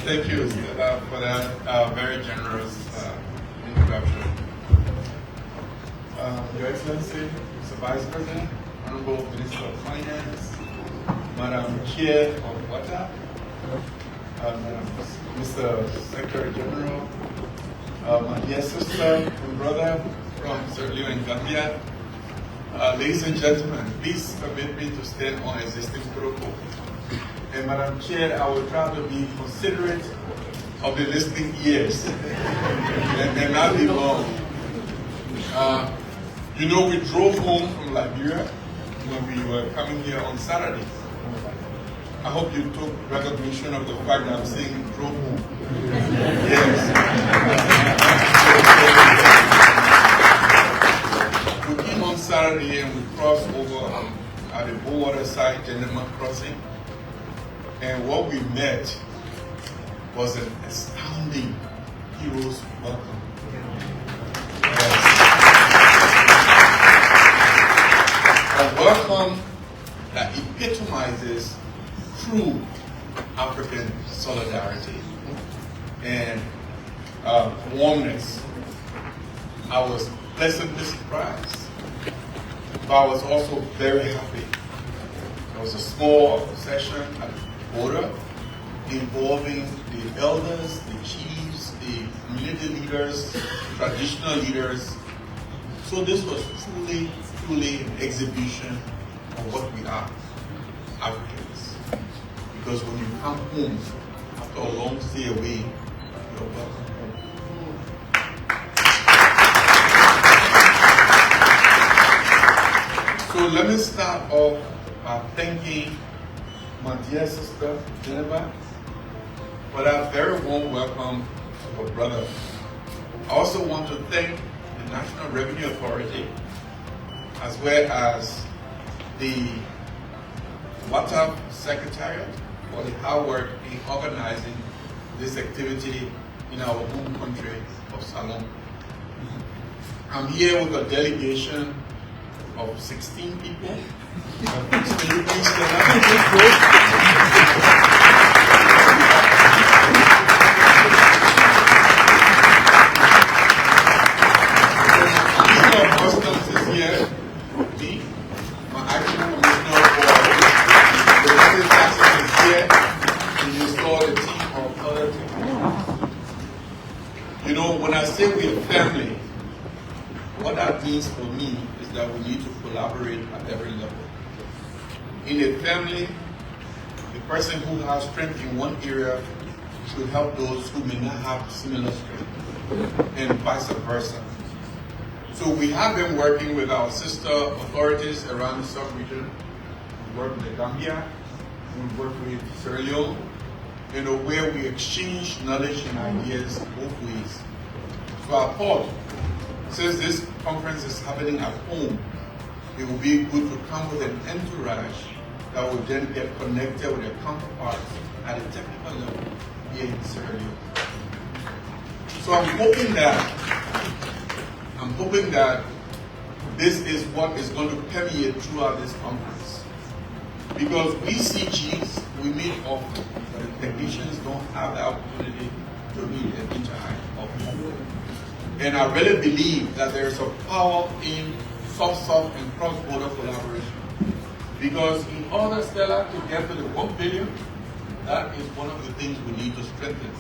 Thank you, Stella, for that very generous introduction. Your Excellency, Mr. Vice President, Honorable Minister of Finance, Madam Chair of WATAF, Mr. Secretary General, my dear sister and brother from Leone, Gambia, ladies and gentlemen, please permit me to stand on existing protocol. And Madam Chair, I will try to be considerate of the listening ears and not be long. You know, we drove home from Liberia when we were coming here on Saturday. I hope you took recognition of the fact that I'm saying drove home. Yes. We came on Saturday and we crossed over at the Bullwater side, gentleman crossing. And what we met was an astounding hero's welcome. Yes. A welcome that epitomizes true African solidarity and warmness. I was pleasantly surprised, but I was also very happy. There was a small session at the border involving the elders, the chiefs, the community leaders, traditional leaders. So this was truly an exhibition of what we are, Africans. Because when you come home after a long stay away, you're welcome home. So let me start off by thanking my dear sister, Jennifer, for that very warm welcome of her brother. I also want to thank the National Revenue Authority, as well as the WATAF Secretariat for the hard work in organizing this activity in our home country of Salon. I'm here with a delegation of 16 people. Customs is here. Me, my acting commissioner for the taxes is here. And you saw the team of other people. You know, when I say we're family, what that means for me is that we need to collaborate at every level. In a family, the person who has strength in one area should help those who may not have similar strength, and vice versa. So we have been working with our sister authorities around the sub-region. We work with Gambia, we work with Sierra Leone, you know, where we exchange knowledge and ideas both ways. So I thought, since this conference is happening at home, it would be good to come with an entourage that will then get connected with their counterparts at a technical level here in Sierra Leone. So I'm hoping that this is what is going to permeate throughout this conference. Because we CGs, we meet often, but the technicians don't have the opportunity to meet and interact often. And I really believe that there is a power in soft and cross-border collaboration. Because in order, Stella, to get to the 1 billion, that is one of the things we need to strengthen.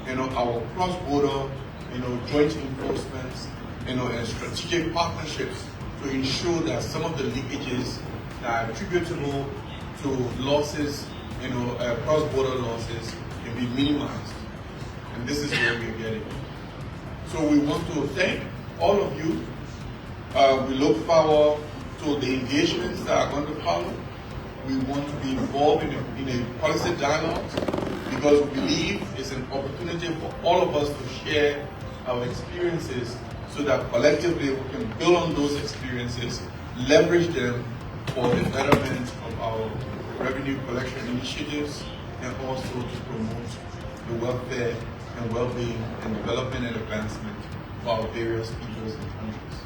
You know, our cross-border, you know, joint enforcements, you know, and strategic partnerships to ensure that some of the leakages that are attributable to losses, you know, cross-border losses can be minimized. And this is where we're getting. So we want to thank all of you. We look forward to the engagements that are going to follow. We want to be involved in a policy dialogue because we believe it's an opportunity for all of us to share our experiences so that collectively we can build on those experiences, leverage them for the betterment of our revenue collection initiatives, and also to promote the welfare and well-being and development and advancement for our various peoples and countries.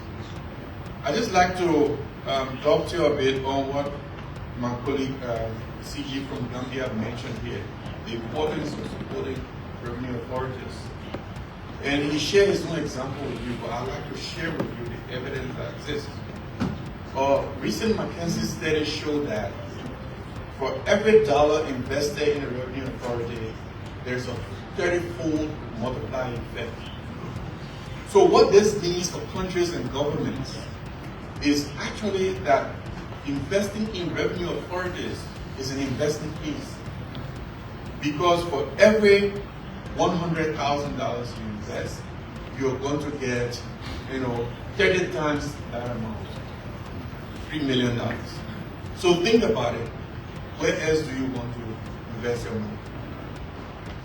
I'd just like to talk to you a bit on what my colleague CG from Gambia mentioned here. the importance of supporting revenue authorities. And he shared his own example with you, but I'd like to share with you the evidence that exists. Recent McKinsey studies show that for every dollar invested in a revenue authority, there's a 30-fold multiplying effect. So what this means for countries and governments is actually that investing in revenue authorities is an investment case. Because for every $100,000 you invest, you're going to get, 30 times that amount, $3 million. So think about it. Where else do you want to invest your money?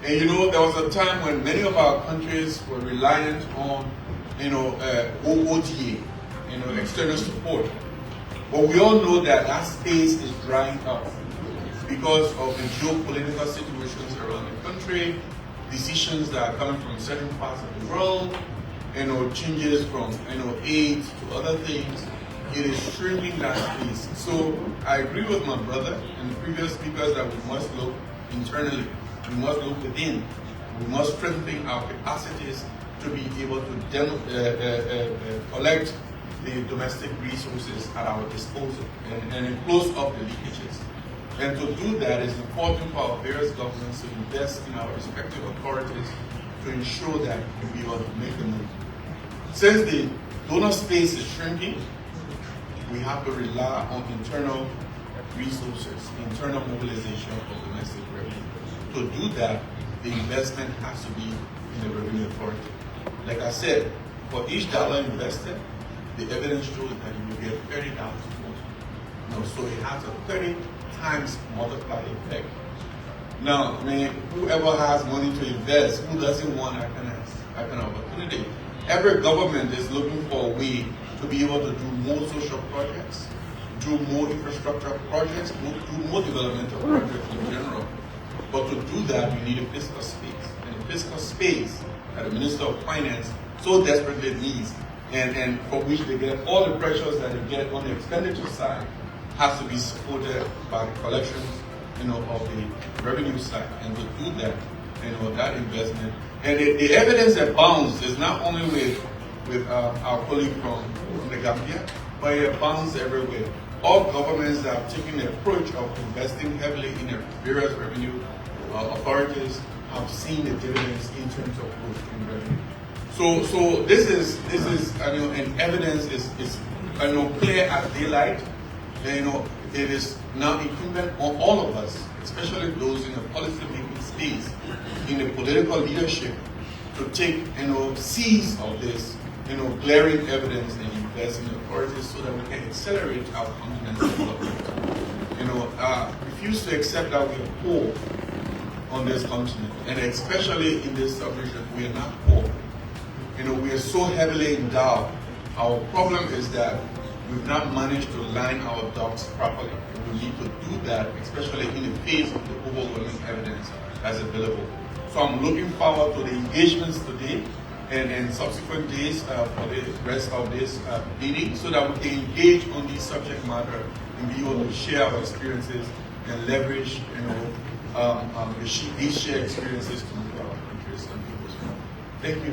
And there was a time when many of our countries were reliant on, OOTA, external support. But we all know that that space is drying up because of the geopolitical situations around the country, decisions that are coming from certain parts of the world, changes from, aid to other things. It is shrinking that space. So I agree with my brother and the previous speakers that we must look internally. We must look within. We must strengthen our capacities to be able to collect the domestic resources at our disposal and close up the leakages. And to do that, it's important for our various governments to invest in our respective authorities to ensure that we'll be able to make the move. Since the donor space is shrinking, we have to rely on internal resources, internal mobilization of domestic revenue. To do that, the investment has to be in the revenue authority. Like I said, for each dollar invested, the evidence shows that you will get $30 more. So it has a 30 times multiplier effect. Now, whoever has money to invest, who doesn't want that kind of opportunity? Every government is looking for a way to be able to do more social projects, do more infrastructure projects, do more developmental projects in general. But to do that, you need a fiscal space. And a fiscal space that the Minister of Finance so desperately needs, and for which they get all the pressures that they get on the expenditure side, has to be supported by the collections, of the revenue side. And to do that, that investment. And the evidence that abounds is not only with our colleague from the Gambia, but it abounds everywhere. All governments that have taken the approach of investing heavily in their various revenue authorities have seen the dividends in terms of growth in revenue. So this is and evidence is clear as daylight. It is now incumbent on all of us, especially those in the policy-making space, in the political leadership, to take seize of this glaring evidence and invest in authorities so that we can accelerate our continent's development. Refuse to accept that we are poor on this continent, and especially in this sub-region, we are not poor. We are so heavily endowed. Our problem is that we've not managed to line our ducks properly. And we need to do that, especially in the face of the overwhelming evidence that's available. So I'm looking forward to the engagements today and subsequent days for the rest of this meeting, so that we can engage on this subject matter and be able to share our experiences and leverage, these shared experiences to move our countries and people's. Thank you.